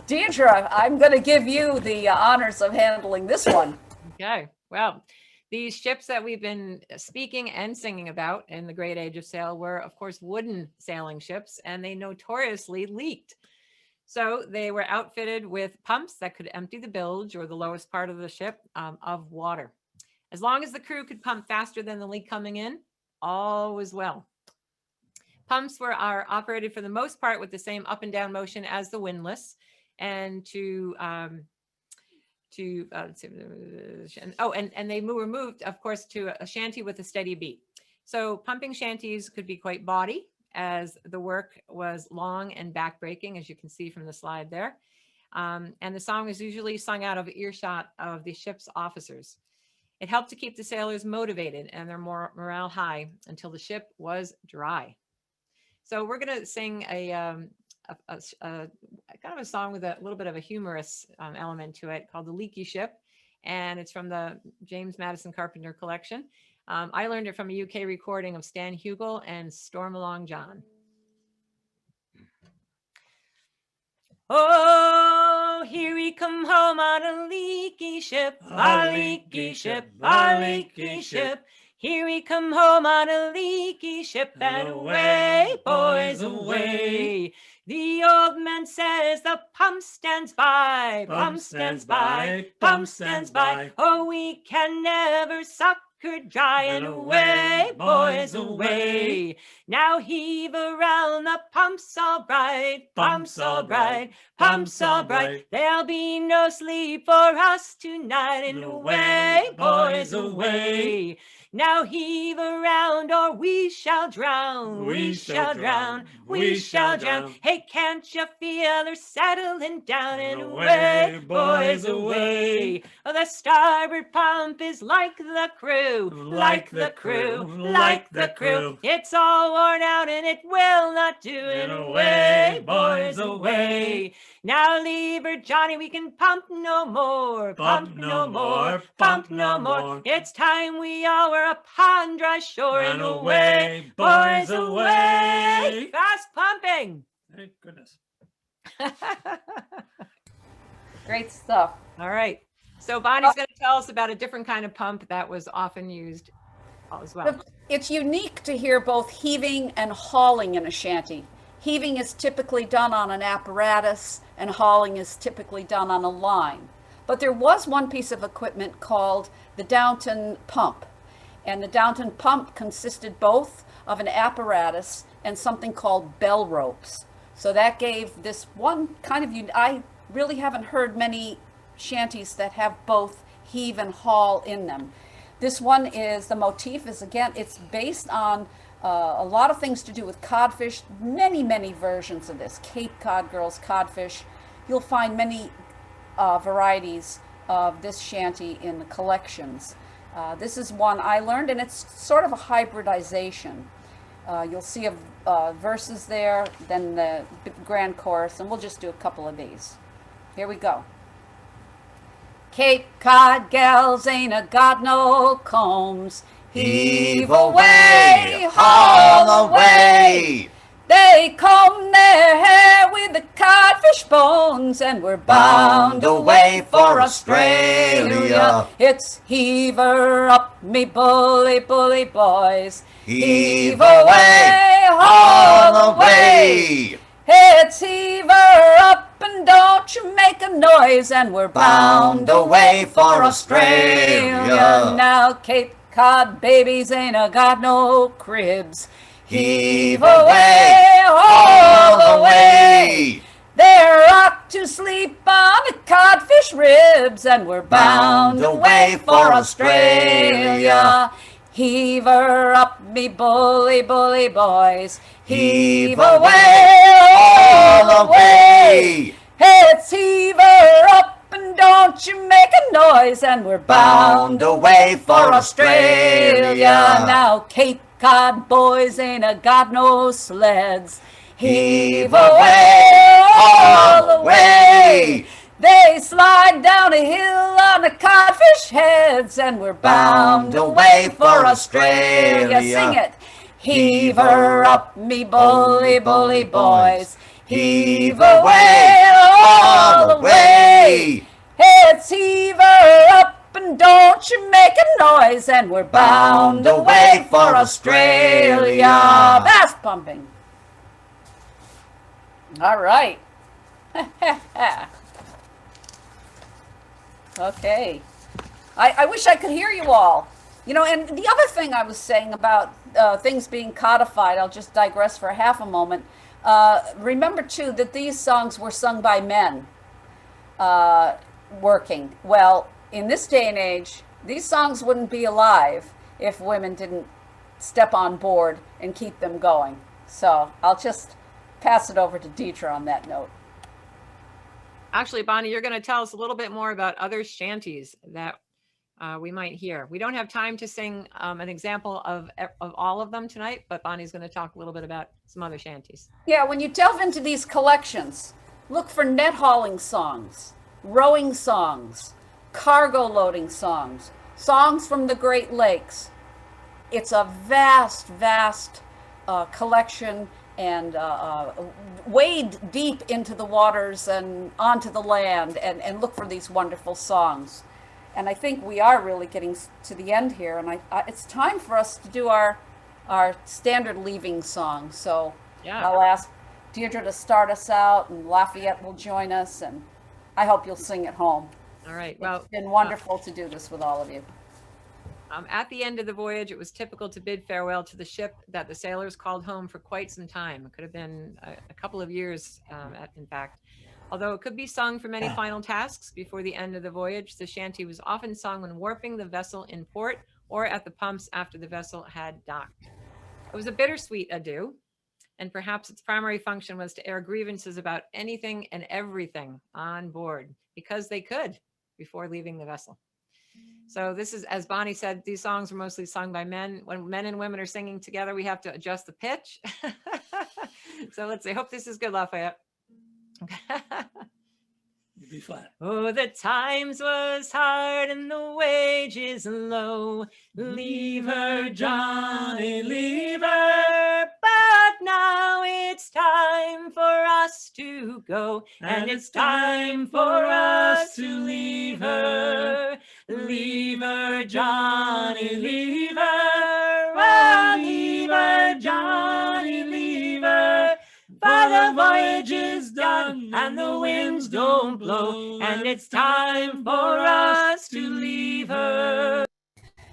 Deirdre, I'm going to give you the honors of handling this one. Okay, well, these ships that we've been speaking and singing about in the Great Age of Sail were, of course, wooden sailing ships, and they notoriously leaked. So they were outfitted with pumps that could empty the bilge, or the lowest part of the ship, of water. As long as the crew could pump faster than the leak coming in, all was well. Pumps are operated for the most part with the same up and down motion as the windlass, and and they were moved, of course, to a shanty with a steady beat. So pumping shanties could be quite bawdy, as the work was long and backbreaking, as you can see from the slide there. And the song is usually sung out of earshot of the ship's officers. It helped to keep the sailors motivated and their morale high until the ship was dry. So we're going to sing a kind of a song with a little bit of a humorous element to it, called The Leaky Ship. And it's from the James Madison Carpenter collection. I learned it from a UK recording of Stan Hugel and Storm Along John. Oh, here we come home on a leaky ship, a leaky ship, a leaky ship. Here we come home on a leaky ship, and away, boys, away. The old man says the pump stands by, pump stands by, pump stands by. Oh, we can never suck her dry, and away, boys, away. Now heave around, the pump's all right, pump's all right, pump's all right. There'll be no sleep for us tonight, and away, boys, away. Now heave around, or we shall drown, we shall drown, we shall drown. Hey, can't you feel her settling down, and away, boys, away. Oh, the starboard pump is like the crew, like the crew, like the crew. It's all worn out and it will not do, and away, boys, away. Now leave her, Johnny, we can pump no more, pump no more, pump no more. It's time we all were upon dry shore, and away, boys, away. Fast pumping. Thank goodness. Great stuff. All right. So Bonnie's going to tell us about a different kind of pump that was often used as well. It's unique to hear both heaving and hauling in a shanty. Heaving is typically done on an apparatus, and hauling is typically done on a line. But there was one piece of equipment called the Downton pump. And the Downton pump consisted both of an apparatus and something called bell ropes. So that gave this one kind of, I really haven't heard many shanties that have both heave and haul in them. This one is, the motif is, again, it's based on a lot of things to do with codfish, many versions of this. Cape Cod girls, codfish. You'll find many varieties of this shanty in the collections. This is one I learned, and it's sort of a hybridization. You'll see verses there, then the grand chorus, and we'll just do a couple of these. Here we go. Cape Cod gals ain't a got no combs. Heave away, haul away. They comb their hair with the codfish bones, and we're bound away for Australia. It's heave her up, me bully, bully boys. Heave away, haul away. It's heave her up, and don't you make a noise, and we're bound away for Australia. Now Cape Cod babies ain't a got no cribs. Heave away, haul away. They're rocked to sleep on the codfish ribs, and we're bound away for Australia. Heave her up, me bully, bully boys. Heave away, haul away. It's heave her up, and don't you make a noise, and we're bound away for Australia. Now Cape Cod boys ain't a got no sleds. Heave away, haul away. They slide down a hill on the codfish heads, and we're bound away for Australia. Sing it. Heave her up, me bully, bully boys. Heave away, haul away. It's heave her up, and don't you make a noise, and we're bound away for Australia. Fast pumping. All right. Okay. I wish I could hear you all. You know, and the other thing I was saying about things being codified, I'll just digress for half a moment. Remember too that these songs were sung by men working. Well, in this day and age, these songs wouldn't be alive if women didn't step on board and keep them going. So I'll just pass it over to Deirdre on that note. Actually, Bonnie, you're going to tell us a little bit more about other shanties that we might hear. We don't have time to sing an example of all of them tonight, but Bonnie's going to talk a little bit about some other shanties. Yeah, when you delve into these collections, look for net hauling songs, rowing songs, cargo loading songs, songs from the Great Lakes. It's a vast, vast collection, and wade deep into the waters and onto the land and look for these wonderful songs. And I think we are really getting to the end here, and it's time for us to do our standard leaving song. So yeah. I'll ask Deirdre to start us out, and Lafayette will join us, and I hope you'll sing at home. All right. It's been wonderful to do this with all of you. At the end of the voyage, it was typical to bid farewell to the ship that the sailors called home for quite some time. It could have been a couple of years, in fact. Although it could be sung for many final tasks before the end of the voyage, the shanty was often sung when warping the vessel in port or at the pumps after the vessel had docked. It was a bittersweet adieu, and perhaps its primary function was to air grievances about anything and everything on board, because they could before leaving the vessel. So this is, as Bonnie said, these songs were mostly sung by men. When men and women are singing together, we have to adjust the pitch. So let's see. I hope this is good, Lafayette. You'll be fine. Oh, the times was hard and the wages low. Leave her, Johnny, leave her. But now it's time for us to go, and it's time for us to leave her. Leave her, Johnny, leave her. Oh, leave her, Johnny, leave her. For the voyage is done and the winds don't blow, and it's time for us to leave her.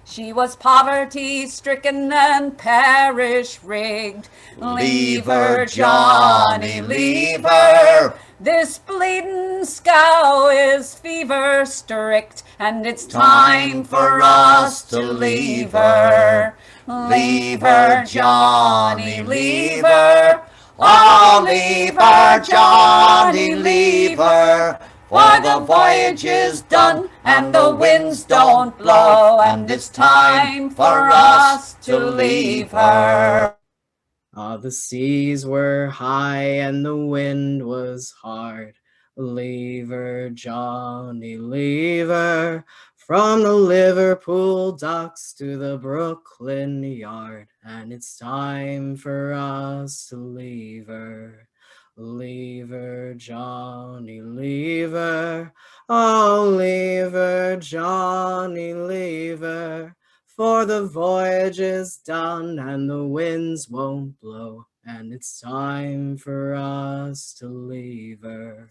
She was poverty-stricken and parish-rigged. Leave her, Johnny, leave her. This bleeding scow is fever-strict, and it's time for us to leave her. Leave her, Johnny, leave her. Oh, leave her, Johnny, leave her. For the voyage is done and the winds don't blow, and it's time for us to leave her. The seas were high and the wind was hard. Leave her, Johnny, leave her. From the Liverpool docks to the Brooklyn yard, and it's time for us to leave her. Leave her, Johnny, leave her. Oh, leave her, Johnny, leave her. For the voyage is done and the winds won't blow, and it's time for us to leave her.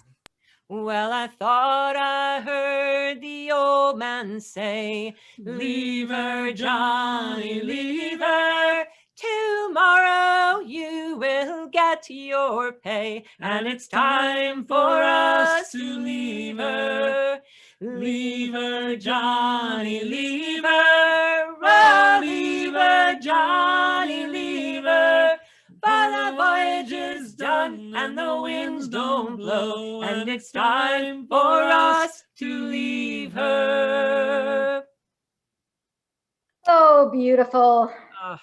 Well, I thought I heard the old man say, leave her, Johnny, leave her. Tomorrow you will get your pay, and it's time for us to leave her. Leave her, Johnny, leave her. Oh, leave her, Johnny, leave her. For the voyage is done and the winds don't blow, and it's time for us to leave her. So beautiful. Oh.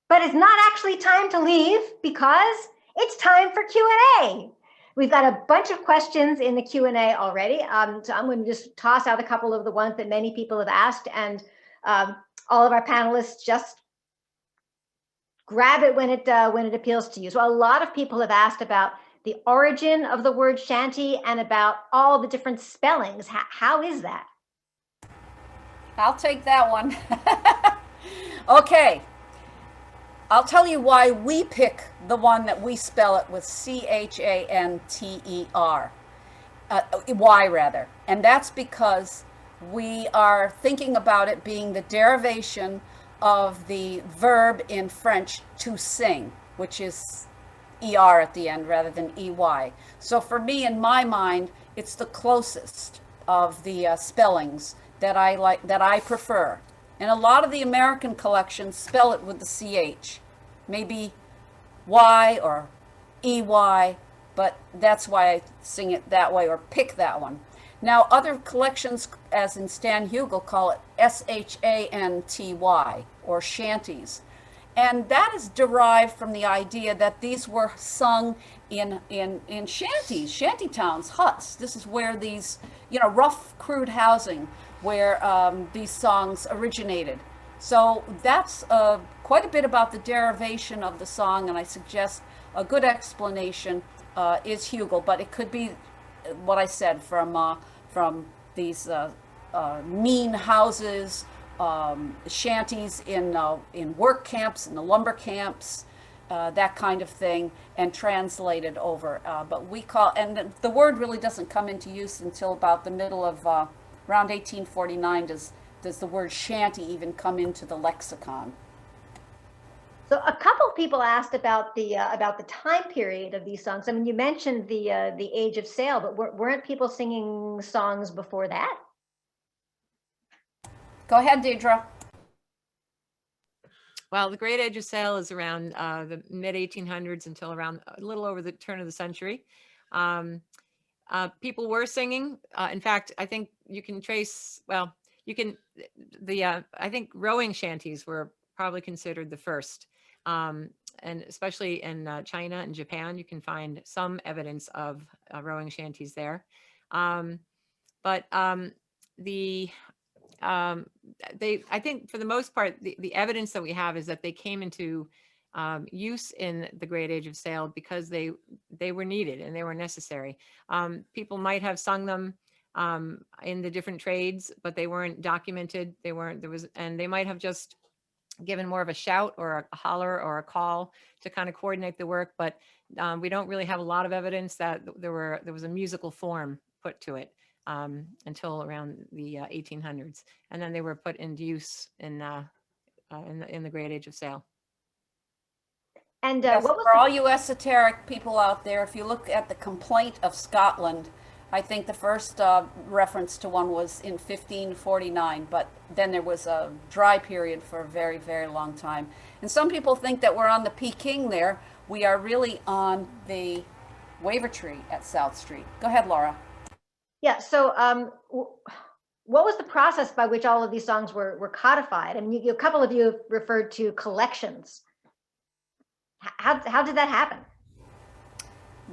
But it's not actually time to leave, because it's time for Q&A. We've got a bunch of questions in the Q&A already. So I'm going to just toss out a couple of the ones that many people have asked, and all of our panelists just grab it when it appeals to you. So a lot of people have asked about the origin of the word shanty and about all the different spellings. How is that? I'll take that one. Okay. I'll tell you why we pick the one that we spell it with C-H-A-N-T-E-R. Y rather. And that's because we are thinking about it being the derivation of the verb in French to sing, which is ER at the end rather than EY. So for me, in my mind, it's the closest of the spellings that I like, that I prefer. And a lot of the American collections spell it with the CH, maybe Y or EY, but that's why I sing it that way or pick that one. Now, other collections, as in Stan Hugel, call it SHANTY or shanties. And that is derived from the idea that these were sung in shanties, shanty towns, huts. This is where these, rough, crude housing, where these songs originated. So that's quite a bit about the derivation of the song, and I suggest a good explanation is Hugel, but it could be what I said from these mean houses, shanties in work camps, in the lumber camps, that kind of thing, and translated over. But we call, and the word really doesn't come into use until about the middle of around 1849. Does the word shanty even come into the lexicon? So a couple of people asked about the time period of these songs. I mean, you mentioned the age of sail, but weren't people singing songs before that? Go ahead, Deirdre. Well, the Great Age of Sail is around the mid 1800s until around a little over the turn of the century. People were singing. In fact, I think you can trace. Well, you can. I think rowing shanties were probably considered the first. And especially in China and Japan, you can find some evidence of rowing shanties there. But I think for the most part, the evidence that we have is that they came into use in the Great Age of Sail because they were needed and they were necessary. People might have sung them in the different trades, but they weren't documented. And they might have just given more of a shout or a holler or a call to kind of coordinate the work, but we don't really have a lot of evidence that there was a musical form put to it until around the 1800s, and then they were put into use in the Great Age of Sail. And Yes, what was for all you esoteric people out there, if you look at the Complaint of Scotland, I think the first reference to one was in 1549, but then there was a dry period for a very, very long time. And some people think that we're on the Peking there. We are really on the Wavertree at South Street. Go ahead, Laura. Yeah, so what was the process by which all of these songs were codified? I mean, a couple of you referred to collections. How did that happen?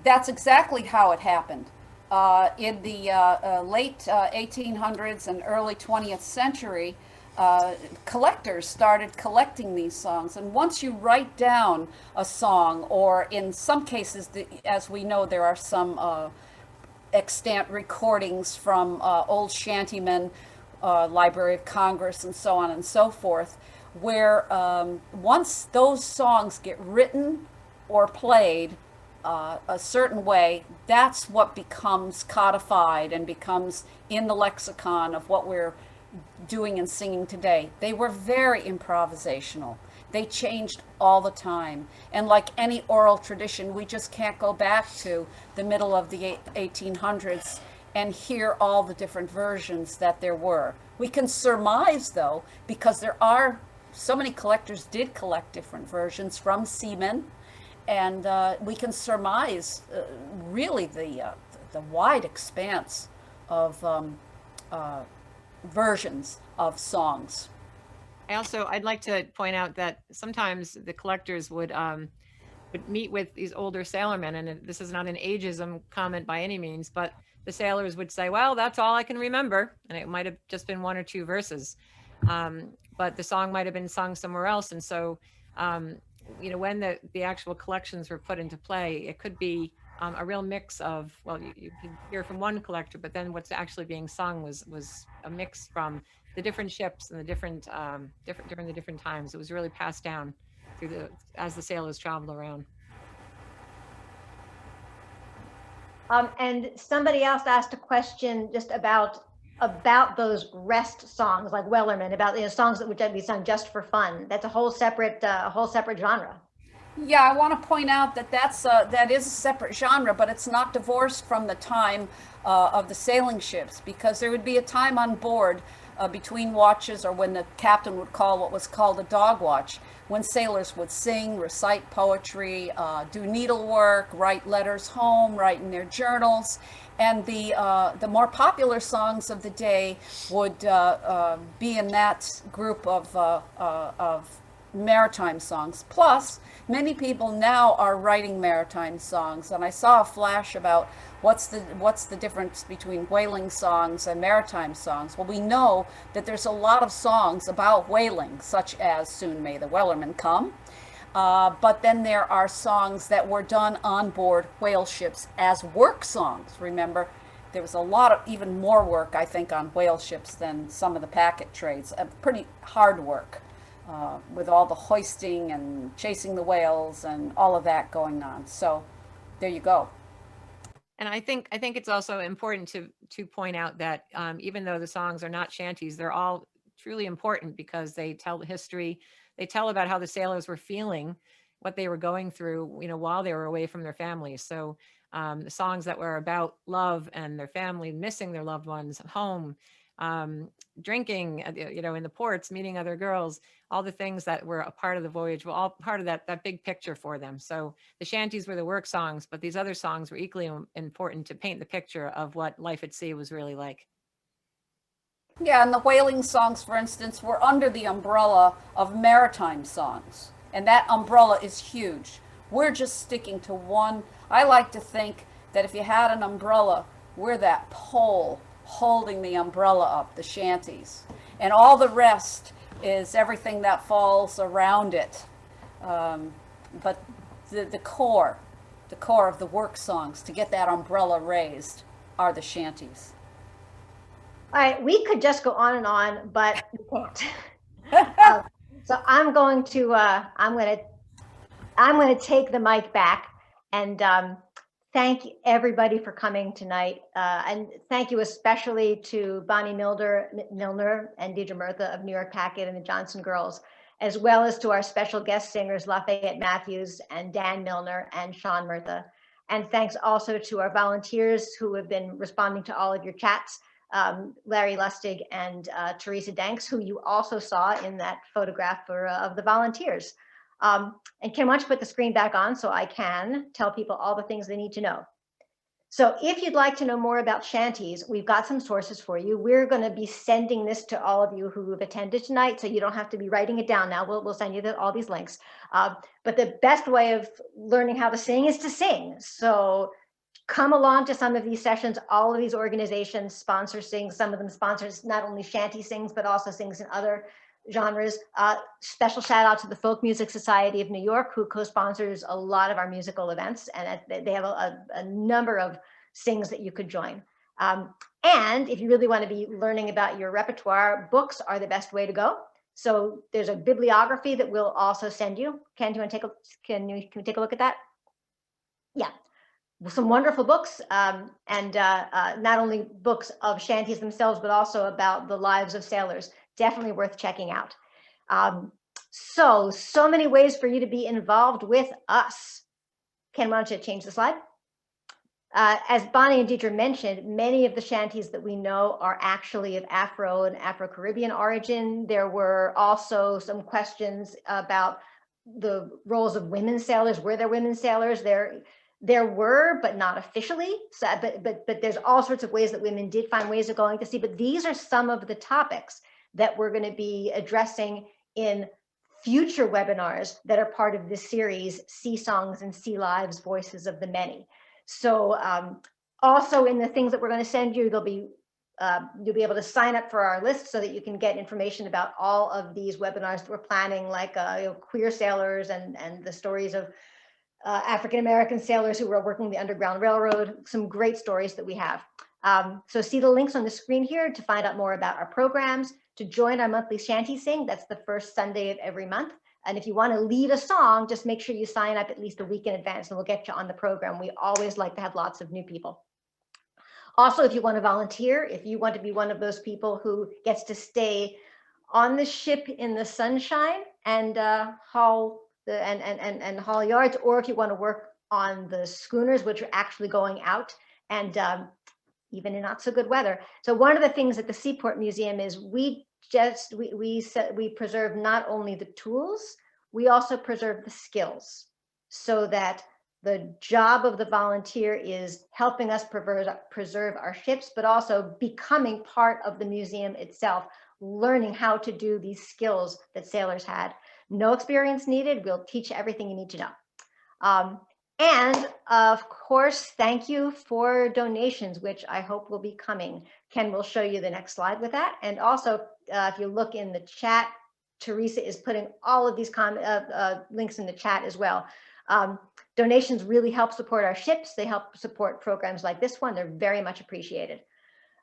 That's exactly how it happened. In the late 1800s and early 20th century, collectors started collecting these songs. And once you write down a song, or in some cases, as we know, there are some extant recordings from old shantymen, Library of Congress, and so on and so forth, where once those songs get written or played a certain way, that's what becomes codified and becomes in the lexicon of what we're doing and singing today. They were very improvisational. They changed all the time. And like any oral tradition, we just can't go back to the middle of the 1800s and hear all the different versions that there were. We can surmise, though, because there are so many collectors did collect different versions from seamen, and we can surmise really the wide expanse of versions of songs. I'd like to point out that sometimes the collectors would meet with these older sailormen, and this is not an ageism comment by any means, but the sailors would say, well, that's all I can remember. And it might have just been one or two verses, but the song might have been sung somewhere else. And so, when the actual collections were put into play, it could be a real mix of, well, you could hear from one collector, but then what's actually being sung was a mix from the different ships and the different during the different times. It was really passed down as the sailors traveled around. And somebody else asked a question just about about those rest songs like Wellerman, about songs that would be sung just for fun. That's a whole separate genre. Yeah, I want to point out that that is a separate genre, but it's not divorced from the time of the sailing ships, because there would be a time on board between watches, or when the captain would call what was called a dog watch, when sailors would sing, recite poetry, do needlework, write letters home, write in their journals, and the more popular songs of the day would be in that group of maritime songs. Plus, many people now are writing maritime songs, and I saw a flash about what's the difference between whaling songs and maritime songs. Well, we know that there's a lot of songs about whaling, such as Soon May the Wellerman Come, but then there are songs that were done on board whale ships as work songs. Remember, there was a lot of, even more work, I think, on whale ships than some of the packet trades. Pretty hard work. With all the hoisting and chasing the whales and all of that going on. So there you go. And I think it's also important to point out that even though the songs are not shanties, they're all truly important because they tell the history. They tell about how the sailors were feeling, what they were going through, you know, while they were away from their families. So the songs that were about love and their family, missing their loved ones home, drinking, you know, in the ports, meeting other girls, all the things that were a part of the voyage were all part of that big picture for them. So the shanties were the work songs, but these other songs were equally important to paint the picture of what life at sea was really like. Yeah, and the whaling songs, for instance, were under the umbrella of maritime songs. And that umbrella is huge. We're just sticking to one. I like to think that if you had an umbrella, we're that pole holding the umbrella up, the shanties. And all the rest is everything that falls around it. But the core of the work songs, to get that umbrella raised, are the shanties. All right, we could just go on and on, but we can't. So I'm going to take the mic back and thank everybody for coming tonight, and thank you especially to Bonnie Milner and Deirdre Murtha of New York Packet and the Johnson Girls, as well as to our special guest singers Lafayette Matthews and Dan Milner and Sean Murtha. And thanks also to our volunteers who have been responding to all of your chats, Larry Lustig and Teresa Danks, who you also saw in that photograph of the volunteers. And Kim, why don't you put the screen back on so I can tell people all the things they need to know. So if you'd like to know more about shanties, we've got some sources for you. We're going to be sending this to all of you who have attended tonight, so you don't have to be writing it down now. We'll send you all these links. But the best way of learning how to sing is to sing. So come along to some of these sessions. All of these organizations sponsor sings. Some of them sponsors not only shanty sings, but also sings in other genres. Special shout out to the Folk Music Society of New York, who co-sponsors a lot of our musical events, and they have a number of sings that you could join. And if you really want to be learning about your repertoire, books are the best way to go. So there's a bibliography that we'll also send you. Ken, do you want to can you take a look at that? Yeah. Some wonderful books, and not only books of shanties themselves, but also about the lives of sailors. Definitely worth checking out. So many ways for you to be involved with us. Ken, why don't you change the slide? As Bonnie and Deirdre mentioned, many of the shanties that we know are actually of Afro and Afro-Caribbean origin. There were also some questions about the roles of women sailors. Were there women sailors? There were, but not officially. So, but there's all sorts of ways that women did find ways of going to sea. But these are some of the topics that we're going to be addressing in future webinars that are part of this series, Sea Songs and Sea Lives, Voices of the Many. So also in the things that we're going to send you, you'll be able to sign up for our list so that you can get information about all of these webinars that we're planning, like queer sailors and the stories of African-American sailors who were working the Underground Railroad, some great stories that we have. So see the links on the screen here to find out more about our programs, to join our monthly shanty sing. That's the first Sunday of every month. And if you want to lead a song, just make sure you sign up at least a week in advance and we'll get you on the program. We always like to have lots of new people. Also, if you want to volunteer, if you want to be one of those people who gets to stay on the ship in the sunshine and haul yards, or if you want to work on the schooners, which are actually going out and even in not so good weather. So one of the things at the Seaport Museum is we preserve not only the tools, we also preserve the skills, so that the job of the volunteer is helping us preserve our ships, but also becoming part of the museum itself, learning how to do these skills that sailors had. No experience needed. We'll teach everything you need to know. And of course, thank you for donations, which I hope will be coming. Ken will show you the next slide with that. And also, if you look in the chat, Teresa is putting all of these links in the chat as well. Donations really help support our ships. They help support programs like this one. They're very much appreciated.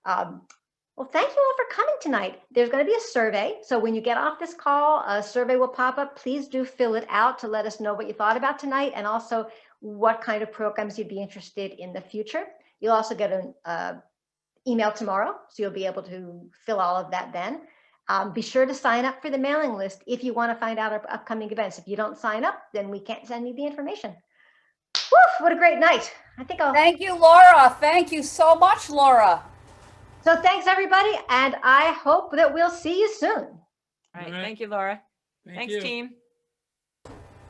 Well, thank you all for coming tonight. There's going to be a survey. So when you get off this call, a survey will pop up. Please do fill it out to let us know what you thought about tonight, and also what kind of programs you'd be interested in the future. You'll also get an email tomorrow, so you'll be able to fill all of that then. Be sure to sign up for the mailing list if you want to find out our upcoming events. If you don't sign up, then we can't send you the information. Woo, what a great night. I think I'll... Thank you, Laura. Thank you so much, Laura. So thanks, everybody, and I hope that we'll see you soon. All right. Thank you, Laura. Thanks, team.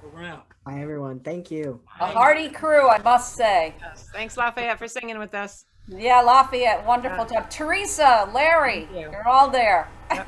Over out. Bye, everyone. Thank you. A hearty crew, I must say. Yes. Thanks, Lafayette, for singing with us. Yeah, Lafayette, wonderful job. Teresa, Larry, you're all there.